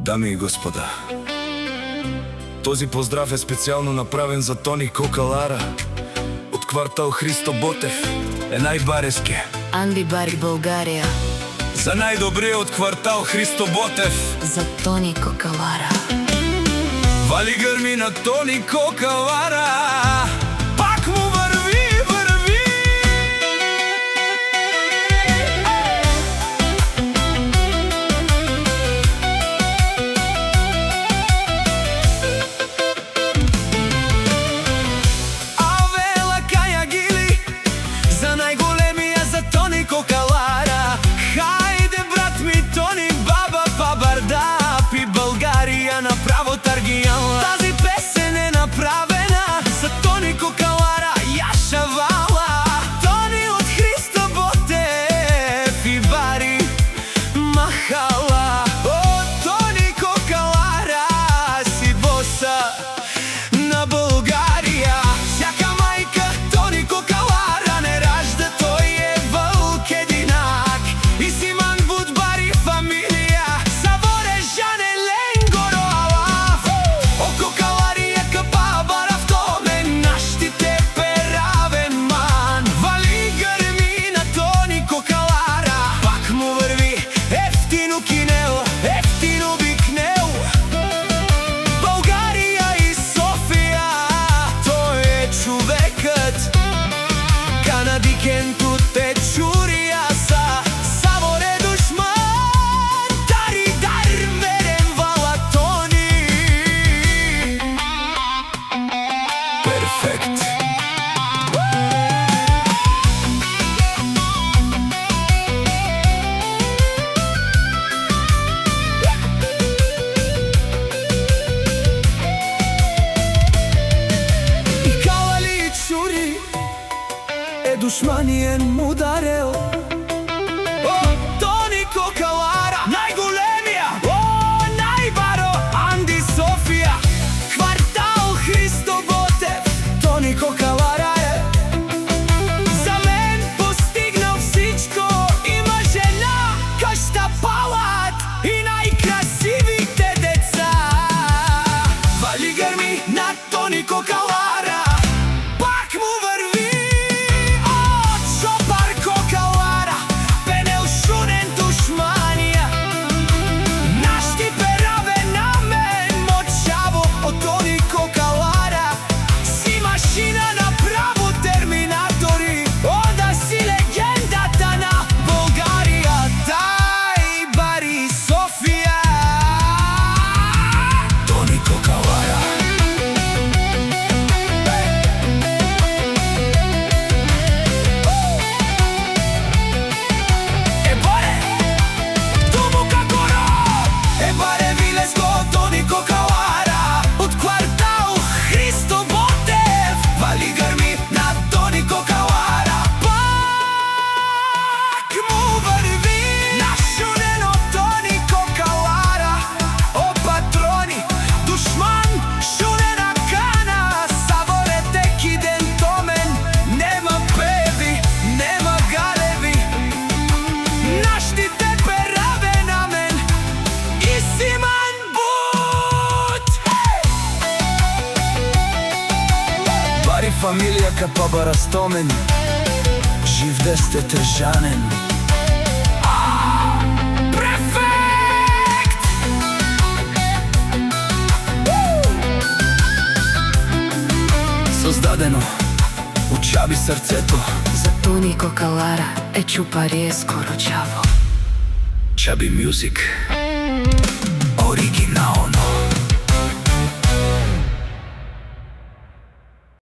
Дами и господа, този поздрав е специално направен за Тони Кокалара от квартал Христо Ботев, најбареске Анди Бари, България. За најдобрие от квартал Христо Ботев, за Тони Кокалара. Вали гърми на Тони Кокалара, пак му върви. Авела каја гили за најголемија, за Тони Кокалара. Хајде брат ми Тони, баба па бардап и Българија направо таргијала. Тази песен е направена за Тони Кокалара, ја шавала. Тони од Христо Ботев и Бари махала. О, Тони Кокалара, си боса на Българија. Всяка мајка Тони Кокалара не ражда, тој е вълк единак. И Симан Будбари фамилија, Саворе Жане Ленгороала. О, Кокаларија капа барав томен, наштите перавен ман. Вали гърми на Тони Кокалара, пак му върви ефтино кинел, ефтино бикнел. Българија и Софија, тој е човекът. Канадикенту те чурија са, Саворе душман. Дари дар мерен вала Тони. Перфект. И кавали и чури е душманиен му дарел. О, Тони Кокалара, најголемија, о, најбаро Анди Софија, квартал Христо Ботев. Тони Кокалара е за мен постигнал всичко. Има жена, къща, палат и најкрасивите деца. Вали гърми на Тони Кокалара, пак му върви. О, Чопар Кокалара, пенел шунен душманија. Нашти пераве на мен мочаво од Тони Кокалара. Си машина направо терминатори, онда си легендата на Българија. Дај Бари Софија, Тони Кокалара. Ебаре, туму какоро, ебаре вилеско Тони Кокалара од квартал Христо Ботев. Вали гърми на Тони Кокалара, пак му върви. Нашунено Тони Кокалара, о патрони, душман, шунена кана. Саворе теки ден томен, нема певи, нема галеви. Наштите пераве на мен и Симан Буд. Бари фамилија капа барастомен, жив десте тежанен. Префект! Создадено у Чаби срцето. За Тони Кокалара е чупариеско ручаво. Чаби Мюзик.